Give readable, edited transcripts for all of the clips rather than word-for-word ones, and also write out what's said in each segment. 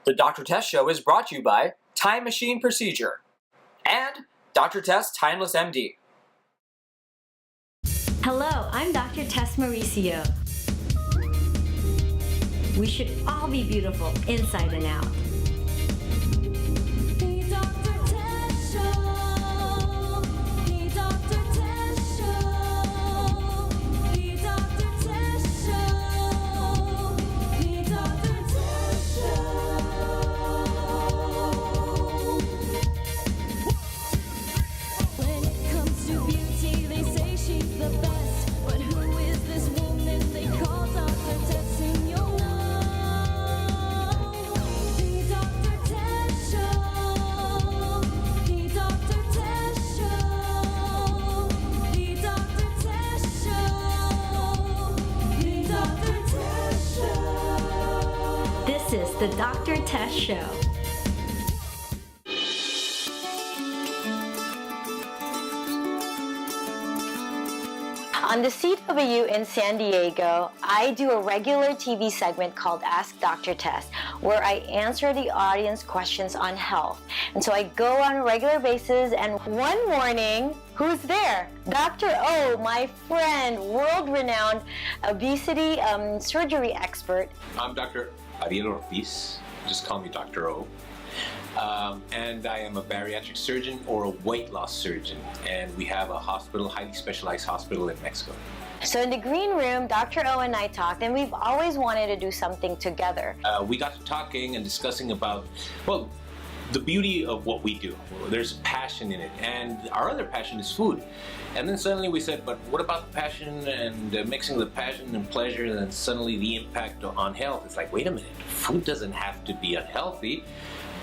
The Dr. Test Show is brought to you by Time Machine Procedure and Dr. Test Timeless MD. Hello, I'm Dr. Tess Mauricio. We should all be beautiful inside and out. The Dr. Tess Show. The Dr. Tess Show. The Dr. Tess Show. The Dr. Tess Show. When it comes to beauty, they say she's the best. But who is this woman they call Dr. Tess in your know? The Dr. Tess Show. The Dr. Tess Show. The Dr. Tess Show. The Dr. Tess Show. This is the Dr. Tess Show. On the CW in San Diego, I do a regular TV segment called Ask Dr. Tess, where I answer the audience questions on health. And so I go on a regular basis, and one morning, who's there? Dr. O, my friend, world-renowned obesity surgery expert. I'm Dr. Ariel Ortiz. Just call me Dr. O. And I am a bariatric surgeon or a weight loss surgeon. And we have a hospital, highly specialized hospital in Mexico. So in the green room, Dr. O and I talked, and we've always wanted to do something together. We got to talking and discussing about, well, the beauty of what we do. There's passion in it, and our other passion is food. And then suddenly we said, but what about the passion and mixing the passion and pleasure, and then suddenly the impact on health? It's like, wait a minute, food doesn't have to be unhealthy.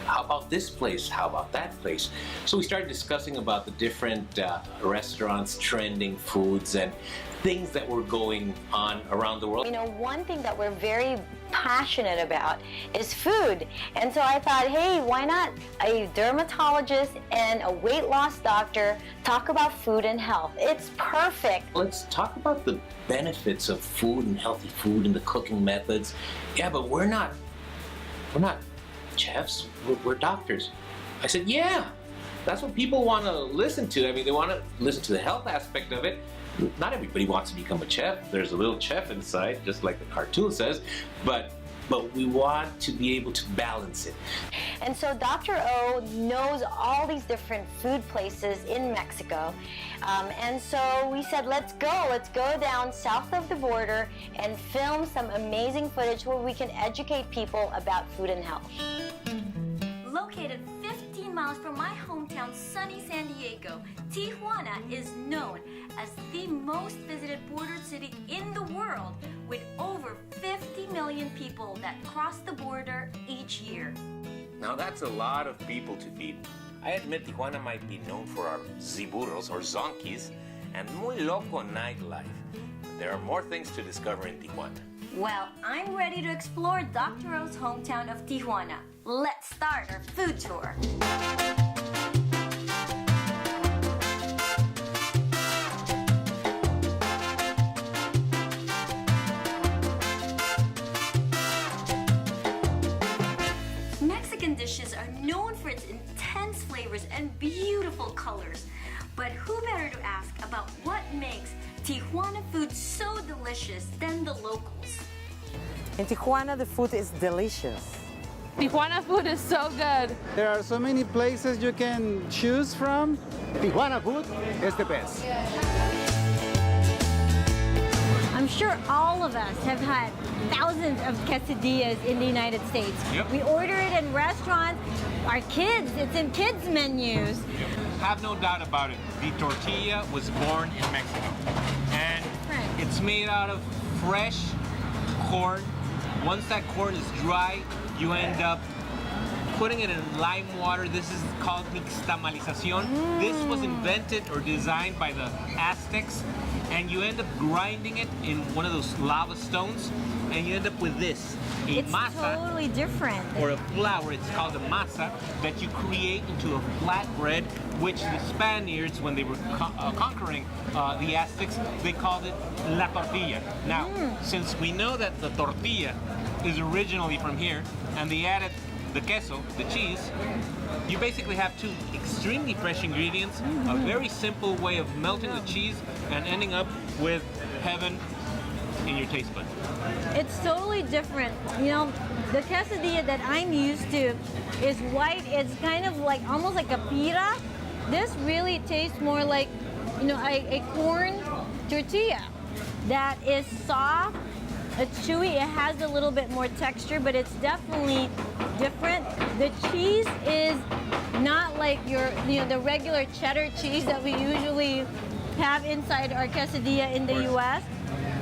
How about this place? How about that place? So we started discussing about the different restaurants, trending foods, and things that were going on around the world. You know, one thing that we're very passionate about is food. And so I thought, hey, why not a dermatologist and a weight loss doctor talk about food and health? It's perfect. Let's talk about the benefits of food and healthy food and the cooking methods. Yeah, but we're not chefs, we're doctors. I said, yeah, that's what people want to listen to. I mean, they want to listen to the health aspect of it. Not everybody wants to become a chef. There's a little chef inside, just like the cartoon says, but we want to be able to balance it. And so Dr. O knows all these different food places in Mexico. And so we said, let's go down south of the border and film some amazing footage where we can educate people about food and health. Located 15 miles from my hometown, sunny San Diego, Tijuana is known as the most visited border city in the world, with over 50 million people that cross the border each year. Now that's a lot of people to feed. I admit Tijuana might be known for our ziburros or zonkies and muy loco nightlife. There are more things to discover in Tijuana. Well, I'm ready to explore Dr. O's hometown of Tijuana. Let's start our food tour. Mexican dishes are known for its intense flavors and beautiful colors. But who better to ask about what makes Tijuana food so delicious than the locals? In Tijuana, the food is delicious. Tijuana food is so good. There are so many places you can choose from. Tijuana food is the best. I'm sure all of us have had thousands of quesadillas in the United States. Yep. We order it in restaurants. Our kids, it's in kids' menus. Have no doubt about it. The tortilla was born in Mexico. And it's made out of fresh corn. Once that corn is dry, you end up putting it in lime water. This is called nixtamalización. This was invented or designed by the Aztecs, and you end up grinding it in one of those lava stones, and you end up with this, a It's masa, totally different. or a flour. It's called a masa that you create into a flat bread, which the Spaniards, when they were conquering the Aztecs, they called it la tortilla. Now, since we know that the tortilla is originally from here, and they added the queso, the cheese, you basically have two extremely fresh ingredients, a very simple way of melting the cheese and ending up with heaven in your taste buds. It's totally different. You know, the quesadilla that I'm used to is white. It's kind of like almost like a pita. This really tastes more like, you know, a corn tortilla that is soft. It's chewy. It has a little bit more texture, but it's definitely different. The cheese is not like the regular cheddar cheese that we usually have inside our quesadilla in the U.S.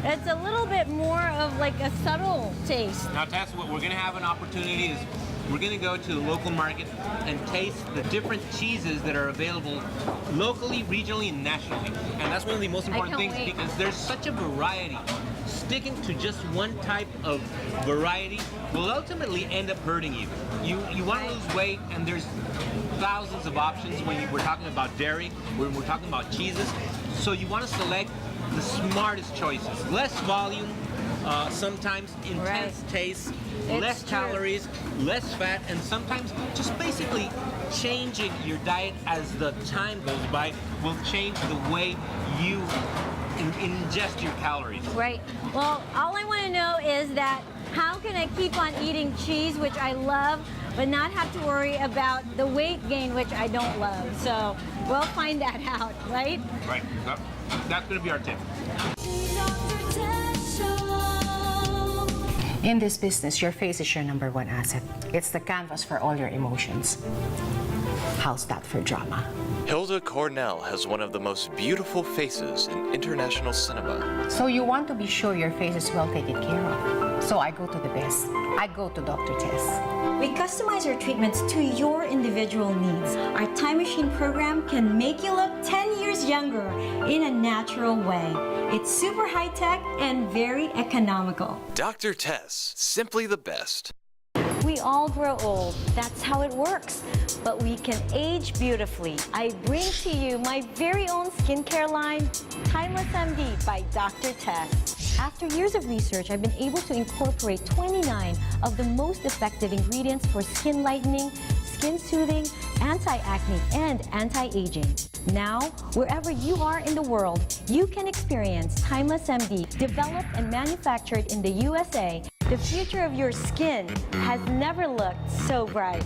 It's a little bit more of like a subtle taste. Now, Tess, what we're gonna have an opportunity is we're gonna go to the local market and taste the different cheeses that are available locally, regionally, and nationally. And that's one of the most important things because there's such a variety. Sticking to just one type of variety will ultimately end up hurting you. You want to lose weight, and there's thousands of options when we're talking about dairy, when we're talking about cheeses. So you want to select the smartest choices. Less volume, sometimes intense taste, less calories, less fat, and sometimes just basically changing your diet as the time goes by will change the way you ingest your calories. Right. Well, all I want to know is that how can I keep on eating cheese, which I love, but not have to worry about the weight gain, which I don't love. So we'll find that out, right? Right. That's going to be our tip. In this business, your face is your number one asset. It's the canvas for all your emotions. How's that for drama? Hilda Cornell has one of the most beautiful faces in international cinema. So you want to be sure your face is well taken care of. So I go to the best. I go to Dr. Tess. We customize our treatments to your individual needs. Our Time Machine program can make you look 10 years younger in a natural way. It's super high-tech and very economical. Dr. Tess, simply the best. We all grow old. That's how it works. But we can age beautifully. I bring to you my very own skincare line, Timeless MD by Dr. Tess. After years of research, I've been able to incorporate 29 of the most effective ingredients for skin lightening, skin soothing, anti-acne, and anti-aging. Now, wherever you are in the world, you can experience Timeless MD, developed and manufactured in the USA. The future of your skin has never looked so bright.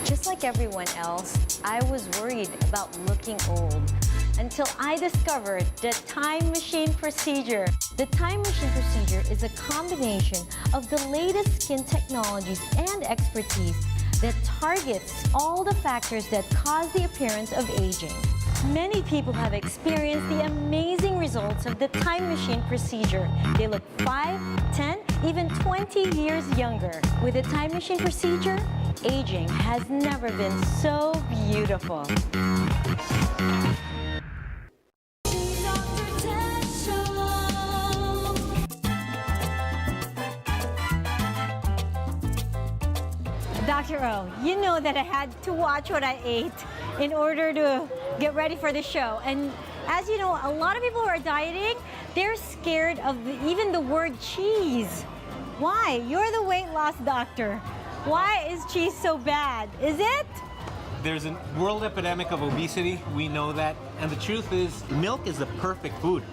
Just like everyone else, I was worried about looking old until I discovered the Time Machine procedure. The Time Machine procedure is a combination of the latest skin technologies and expertise that targets all the factors that cause the appearance of aging. Many people have experienced the amazing results of the Time Machine procedure. They look 5, 10, even 20 years younger. With the Time Machine procedure, aging has never been so beautiful. Dr. O, you know that I had to watch what I ate in order to get ready for the show. And as you know, a lot of people who are dieting, they're scared of even the word cheese. Why? You're the weight loss doctor. Why is cheese so bad? Is it? There's a world epidemic of obesity, we know that. And the truth is, milk is the perfect food.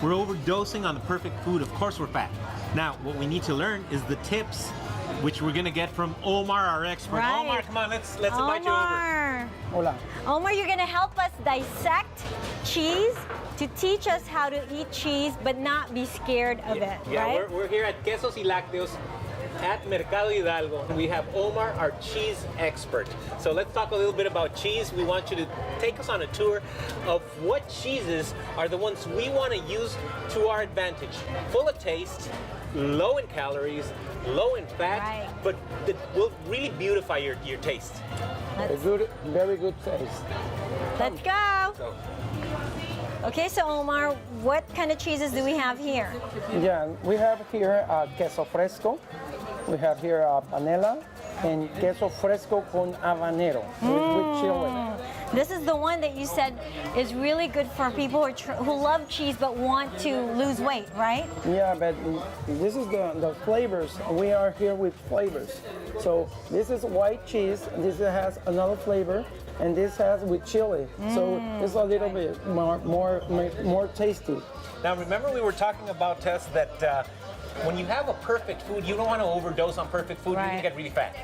We're overdosing on the perfect food, of course we're fat. Now, what we need to learn is the tips, which we're gonna get from Omar, our expert. Right. Omar, come on, let's invite you over. Hola. Omar, you're gonna help us dissect cheese to teach us how to eat cheese but not be scared of it, Yeah, right? we're here at Quesos y Lácteos at Mercado Hidalgo. We have Omar, our cheese expert. So let's talk a little bit about cheese. We want you to take us on a tour of what cheeses are the ones we want to use to our advantage. Full of taste, low in calories, low in fat, but that will really beautify your taste. Very good taste. Let's go. Okay, so Omar, what kind of cheeses do we have here? Yeah, we have here queso fresco. We have here panela and queso fresco con habanero with chili. This is the one that you said is really good for people who love cheese but want to lose weight, right? Yeah, but this is the flavors. We are here with flavors. So this is white cheese. This has another flavor, and this has with chili. So it's a little bit more tasty. Now remember we were talking about, Tess, that when you have a perfect food, you don't want to overdose on perfect food, you're going to get really fat.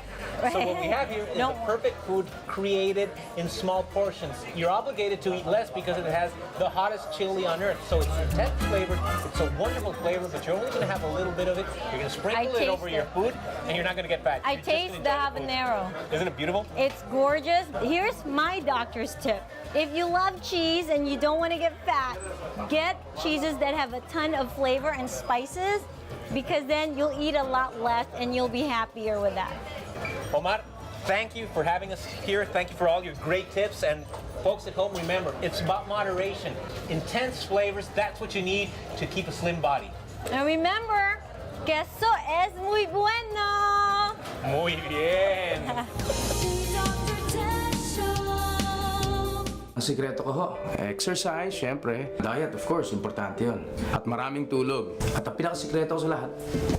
So what we have here is a perfect food created in small portions. You're obligated to eat less because it has the hottest chili on earth. So it's intense flavored, it's a wonderful flavor, but you're only going to have a little bit of it. You're going to sprinkle it over your food, and you're not going to get fat. I taste the habanero. Isn't it beautiful? It's gorgeous. Here's my doctor's tip. If you love cheese and you don't want to get fat, get cheeses that have a ton of flavor and spices, because then you'll eat a lot less and you'll be happier with that. Omar, thank you for having us here. Thank you for all your great tips. And folks at home, remember, it's about moderation. Intense flavors, that's what you need to keep a slim body. And remember, queso es muy bueno. Muy bien. Ang sikreto ko ho, exercise, syempre. Diet, of course, importante yun. At maraming tulog. At ang pinakasikreto ko sa lahat.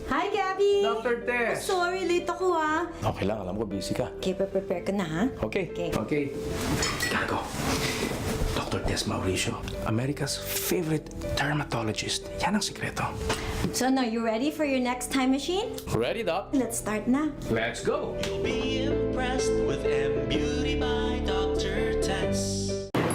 Hi, Gabby! Dr. Tess! Oh, sorry, late ako ah. Okay lang, alam ko busy ka. Okay, prepare ka na ha? Okay. Gotta go. Dr. Tess Mauricio, America's favorite dermatologist. Yan ang sikreto. So now, you ready for your next time machine? Ready, Doc? Let's start na. Let's go! You'll be impressed with M-Beauty by Dr. Tess.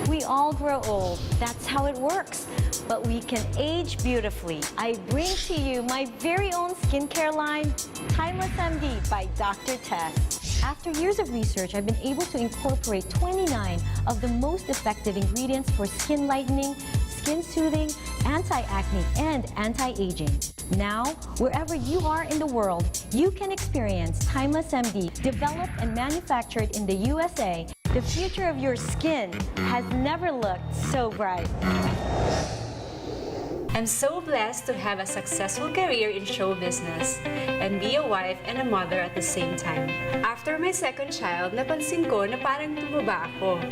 We all grow old. That's how it works. But we can age beautifully. I bring to you my very own skincare line, Timeless MD by Dr. Tess. After years of research, I've been able to incorporate 29 of the most effective ingredients for skin lightening, skin soothing, anti-acne, and anti-aging. Now, wherever you are in the world, you can experience Timeless MD, developed and manufactured in the USA. The future of your skin has never looked so bright. I'm so blessed to have a successful career in show business and be a wife and a mother at the same time. After my second child, napansin ko na parang tumaba ako.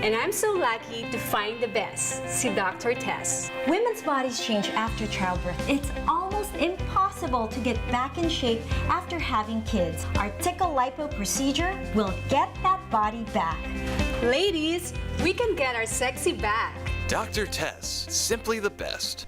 And I'm so lucky to find the best, si Dr. Tess. Women's bodies change after childbirth. It's almost impossible to get back in shape after having kids. Our Tickle Lipo procedure will get that body back. Ladies, we can get our sexy back. Dr. Tess, simply the best.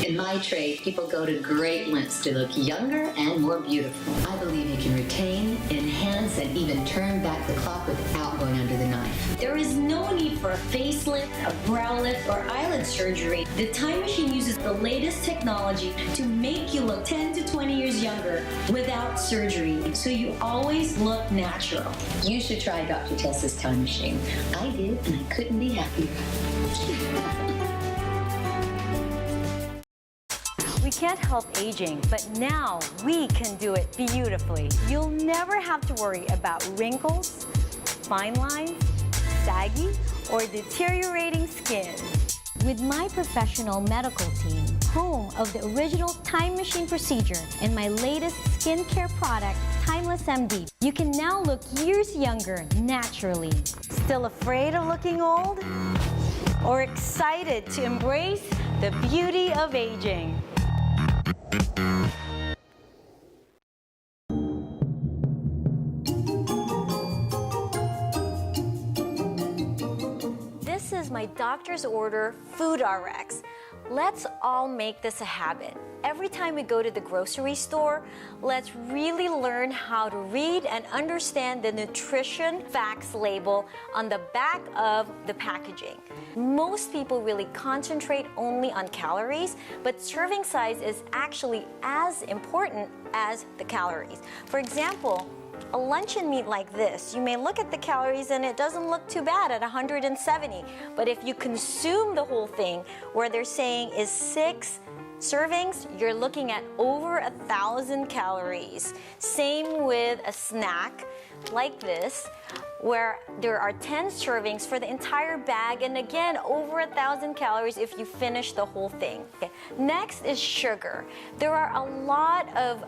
In my trade, people go to great lengths to look younger and more beautiful. I believe you can retain, enhance, and even turn back the clock without going under the knife. There is no need for a facelift, a brow lift, or eyelid surgery. The Time Machine uses the latest technology to make you look 10 to 20 years younger without surgery, so you always look natural. You should try Dr. Tess's Time Machine. I did, and I couldn't be happier. We can't help aging, but now we can do it beautifully. You'll never have to worry about wrinkles, fine lines, saggy, or deteriorating skin. With my professional medical team, home of the original Time Machine procedure, and my latest skincare product, Timeless MD, you can now look years younger naturally. Still afraid of looking old? Or excited to embrace the beauty of aging? This is my doctor's order Food RX. Let's all make this a habit. Every time we go to the grocery store, let's really learn how to read and understand the nutrition facts label on the back of the packaging. Most people really concentrate only on calories, but serving size is actually as important as the calories. For example, a luncheon meat like this, you may look at the calories and it doesn't look too bad at 170, but if you consume the whole thing, where they're saying is 6 servings, you're looking at over 1,000 calories. Same with a snack like this, where there are 10 servings for the entire bag, and again, over 1,000 calories if you finish the whole thing. Okay. Next is sugar. There are a lot of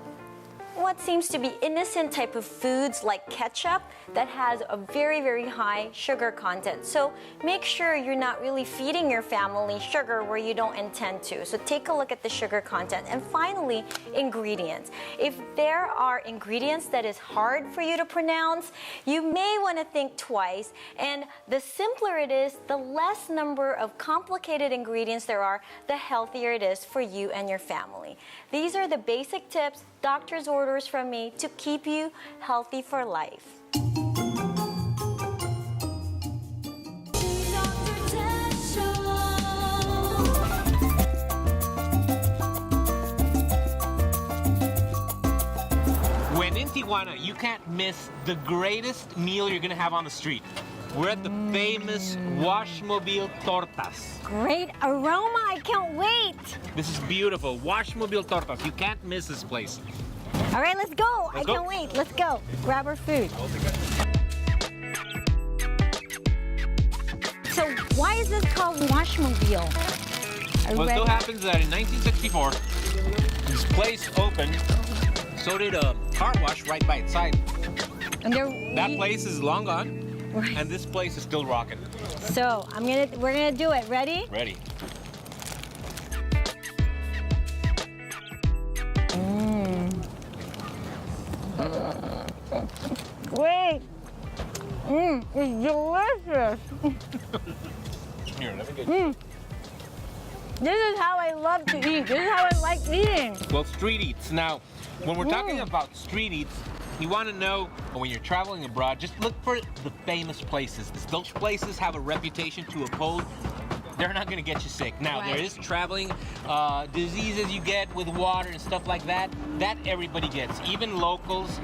what seems to be innocent type of foods like ketchup that has a very, very high sugar content. So make sure you're not really feeding your family sugar where you don't intend to. So take a look at the sugar content. And finally, ingredients. If there are ingredients that is hard for you to pronounce, you may want to think twice. And the simpler it is, the less number of complicated ingredients there are, the healthier it is for you and your family. These are the basic tips, doctor's orders from me to keep you healthy for life. When in Tijuana, you can't miss the greatest meal you're gonna have on the street. We're at the famous Washmobile Tortas. Great aroma, I can't wait. This is beautiful, Washmobile Tortas. You can't miss this place. All right, let's go. Let's I go. can't wait. Let's go. Grab our food. So why is this called Washmobile? Well, it so happens that in 1964, this place opened, so did a car wash right by its side. And that place is long gone, and this place is still rocking. So we're gonna do it. Ready? Ready. Wait. It's delicious. Here, let me get This is how I love to eat. This is how I like eating. Well, street eats. Now, when we're talking about street eats, you want to know when you're traveling abroad, just look for the famous places. Those places have a reputation to uphold. They're not going to get you sick. Now, there is traveling diseases you get with water and stuff like that. That everybody gets. Even locals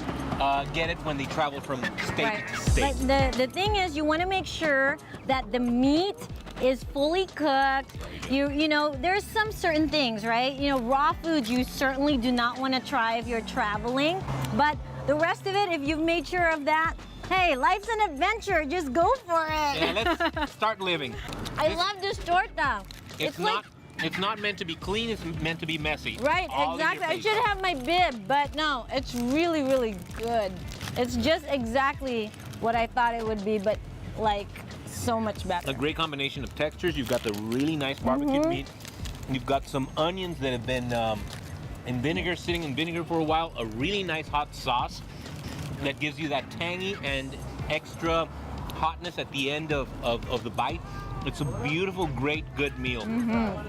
get it when they travel from state to state. But the thing is, you want to make sure that the meat is fully cooked. You know, there's some certain things, right? You know, raw foods you certainly do not want to try if you're traveling. But the rest of it, if you've made sure of that, hey, life's an adventure. Just go for it. Yeah, let's start living. I love this torta. It's not meant to be clean, it's meant to be messy. Right, All in your exactly. I face. should have my bib, but no, it's really, really good. It's just exactly what I thought it would be, but like so much better. A great combination of textures. You've got the really nice barbecued meat. You've got some onions that have been in vinegar, sitting in vinegar for a while. A really nice hot sauce that gives you that tangy and extra hotness at the end of the bite. It's a beautiful, great, good meal.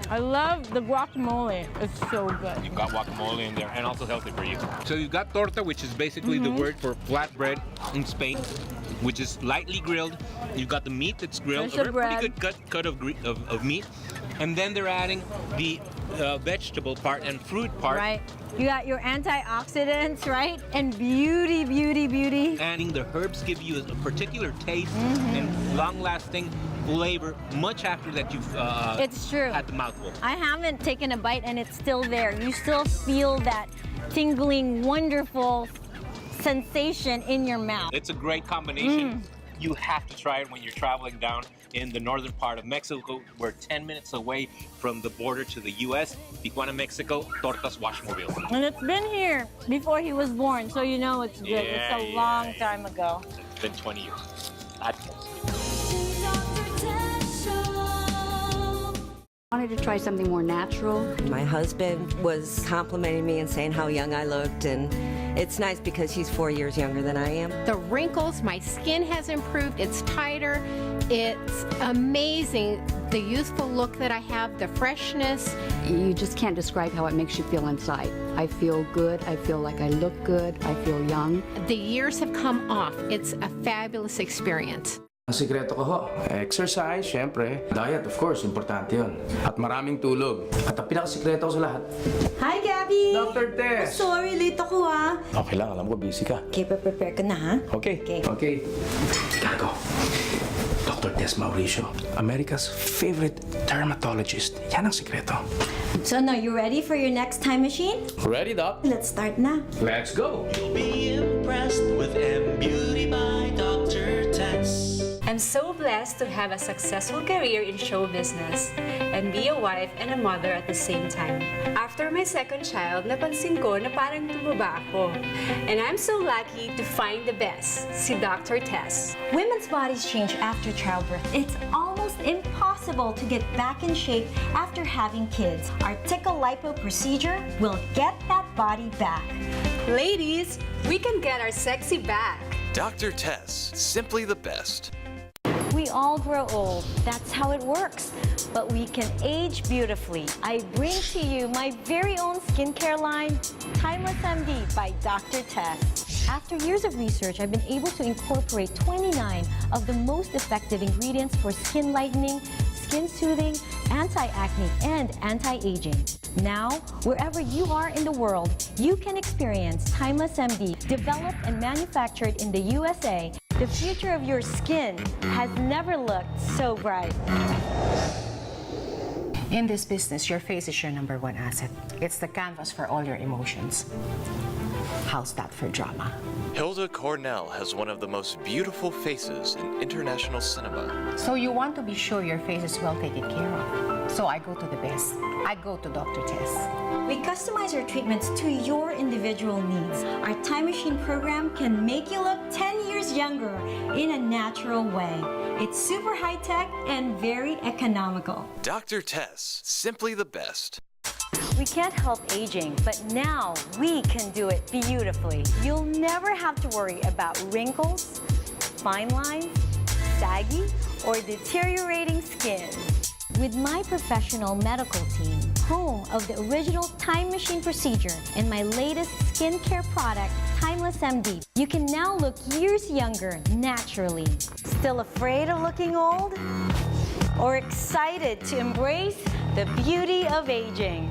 I love the guacamole. It's so good. You've got guacamole in there and also healthy for you. So you've got torta, which is basically the word for flatbread in Spain, which is lightly grilled. You've got the meat that's grilled, There's a the bread. pretty good cut of meat. And then they're adding the vegetable part and fruit part. Right. You got your antioxidants, right? And beauty, beauty, beauty. Adding the herbs give you a particular taste and long-lasting flavor much after that you've It's true. had the mouthful. I haven't taken a bite and it's still there. You still feel that tingling, wonderful sensation in your mouth. It's a great combination. You have to try it when you're traveling down in the northern part of Mexico. We're 10 minutes away from the border to the U.S. Tijuana, Mexico, Tortas Washmobile. And it's been here before he was born, so you know it's good. Yeah, It's a long time ago. It's been 20 years. I wanted to try something more natural. My husband was complimenting me and saying how young I looked, and it's nice because he's 4 years younger than I am. The wrinkles, my skin has improved, it's tighter, it's amazing. The youthful look that I have, the freshness. You just can't describe how it makes you feel inside. I feel good, I feel like I look good, I feel young. The years have come off. It's a fabulous experience. Ang sikreto ko ho, exercise, syempre. Diet, of course, importante yun. At maraming tulog. At ang pinakasikreto ko sa lahat. Hi, Gabby! Dr. Tess! Sorry, late ako ah. Okay lang, alam ko busy ka. Okay, prepare ka na ha? Okay. Okay. Gago. Dr. Tess Mauricio, America's favorite dermatologist. Yan ang sikreto. So now, you ready for your next time machine? Ready, Doc? Let's start na. Let's go! You'll be impressed with M Beauty by Dr. Tess. And I'm so blessed to have a successful career in show business and be a wife and a mother at the same time. After my second child, napansin ko na parang tumaba ako. And I'm so lucky to find the best, si Dr. Tess. Women's bodies change after childbirth. It's almost impossible to get back in shape after having kids. Our Tickle Lipo procedure will get that body back. Ladies, we can get our sexy back. Dr. Tess, simply the best. We all grow old. That's how it works. But we can age beautifully. I bring to you my very own skincare line, Timeless MD by Dr. Tess. After years of research, I've been able to incorporate 29 of the most effective ingredients for skin lightening, skin soothing, anti-acne, and anti-aging. Now, wherever you are in the world, you can experience Timeless MD, developed and manufactured in the USA. The future of your skin has never looked so bright. In this business, your face is your #1 asset. It's the canvas for all your emotions. How's that for drama? Hilda Cornell has one of the most beautiful faces in international cinema. So you want to be sure your face is well taken care of. So I go to the best. I go to Dr. Tess. We customize our treatments to your individual needs. Our Time Machine program can make you look 10 years younger in a natural way. It's super high-tech and very economical. Dr. Tess, simply the best. We can't help aging, but now we can do it beautifully. You'll never have to worry about wrinkles, fine lines, saggy, or deteriorating skin. With my professional medical team, home of the original Time Machine procedure, and my latest skincare product, Timeless MD, you can now look years younger naturally. Still afraid of looking old? Or excited to embrace the beauty of aging?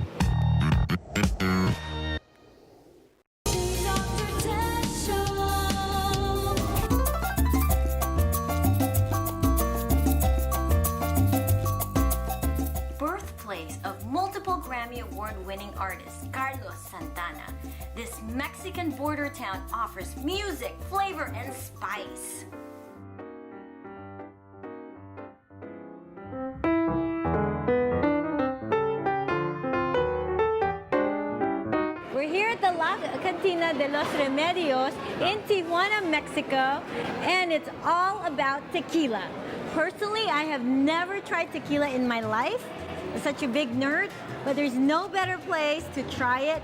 Birthplace of multiple Grammy Award-winning artist Carlos Santana, this Mexican border town offers music, flavor, and spice. We're here at the La Cantina de los Remedios in Tijuana, Mexico, and it's all about tequila. Personally, I have never tried tequila in my life. I'm such a big nerd, but there's no better place to try it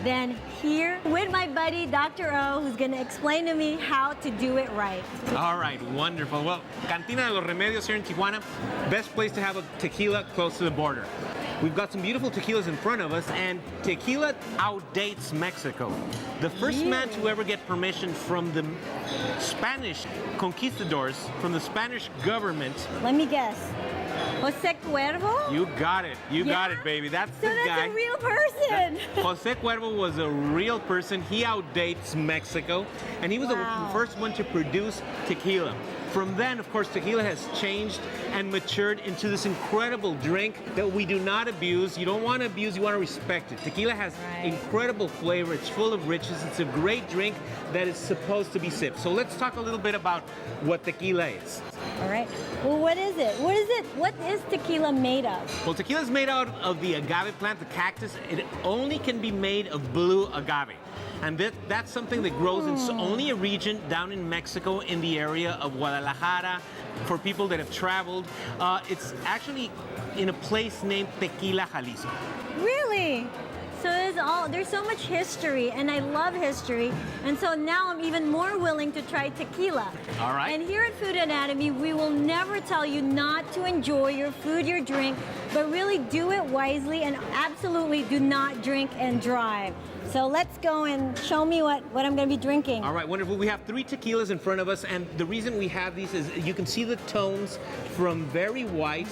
than here with my buddy, Dr. O, who's gonna explain to me how to do it right. All right, wonderful. Well, Cantina de los Remedios here in Tijuana, best place to have a tequila close to the border. We've got some beautiful tequilas in front of us, and tequila outdates Mexico. The first man to ever get permission from the Spanish conquistadors, from the Spanish government. Let me guess. Jose Cuervo? You got it. You got it, baby. That's the guy. So that's a real person. Jose Cuervo was a real person. He outdates Mexico, and he was the first one to produce tequila. From then, of course, tequila has changed and matured into this incredible drink that we do not abuse. You don't want to abuse, you want to respect it. Tequila has incredible flavor. It's full of richness. It's a great drink that is supposed to be sipped. So let's talk a little bit about what tequila is. All right. Well, what is it? What is it? What is tequila made of? Well, tequila is made out of the agave plant, the cactus. It only can be made of blue agave. And that's something that grows in only a region down in Mexico, in the area of Guadalajara. For people that have traveled, it's actually in a place named Tequila, Jalisco. Really? So there's so much history, and I love history, and so now I'm even more willing to try tequila. All right. And here at Food Anatomy, we will never tell you not to enjoy your food, your drink, but really do it wisely, and absolutely do not drink and drive. So let's go and show me what I'm going to be drinking. All right, wonderful. We have 3 tequilas in front of us, and the reason we have these is you can see the tones from very white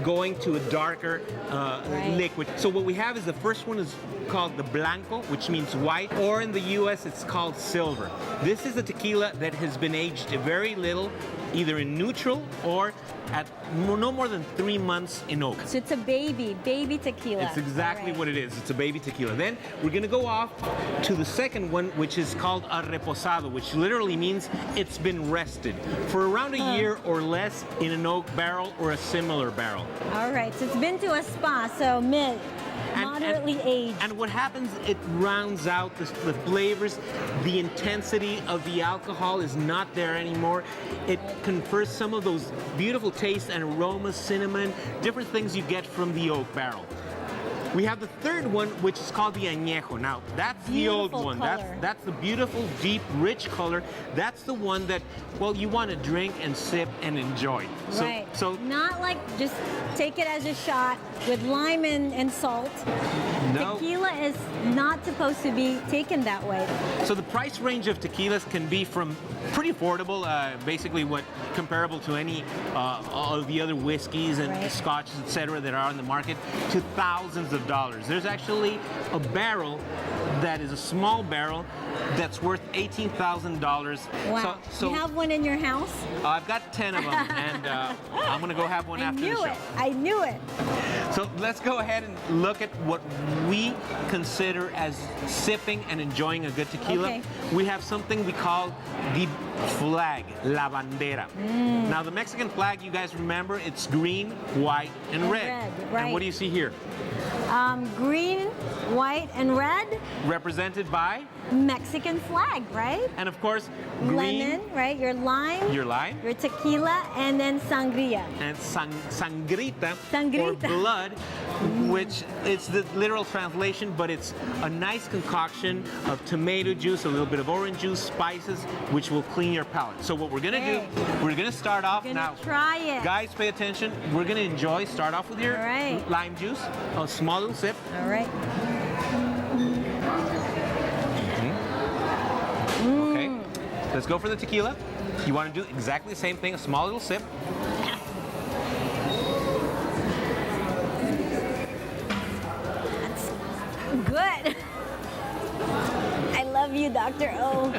going to a darker liquid. So what we have is the first one is called the Blanco, which means white, or in the U.S. it's called silver. This is a tequila that has been aged very little, either in neutral or at no more than 3 months in oak. So it's a baby tequila. It's exactly what it is. It's a baby tequila. Then we're gonna go off to the second one, which is called a reposado, which literally means it's been rested for around a year or less in an oak barrel or a similar barrel. All right, so it's been to a spa, so moderately aged. And what happens, it rounds out the flavors. The intensity of the alcohol is not there anymore. It confers some of those beautiful tastes and aromas, cinnamon, different things you get from the oak barrel. We have the third one, which is called the añejo. Now, that's the old one. That's the beautiful, deep, rich color. That's the one that, well, you want to drink and sip and enjoy. Right. So not like just take it as a shot with lime and salt. No. Tequila is not supposed to be taken that way. So the price range of tequilas can be from pretty affordable, basically what comparable to any of the other whiskeys and scotches, etc., that are on the market, to thousands of dollars. There's actually a barrel that is a small barrel that's worth $18,000. Wow. So you have one in your house? I've got 10 of them, and I'm gonna go have one after the show. I knew it. So let's go ahead and look at what we consider as sipping and enjoying a good tequila. Okay. We have something we call the flag, la bandera. Now the Mexican flag, you guys remember, it's green, white, and red. Right. And what do you see here? Green, white, and red. Represented by? Mexican flag, right? And of course, green. Lemon, right? Your lime. Your lime. Your tequila, and then sangria. And sangrita, or blood, which it's the literal translation, but it's a nice concoction of tomato juice, a little bit of orange juice, spices, which will clean your palate. So what we're gonna do, we're gonna start off now. Try it. Guys, pay attention. We're gonna start off with your lime juice, a small little sip. All right. Okay, let's go for the tequila. You want to do exactly the same thing, a small little sip. Good. I love you, Dr. O.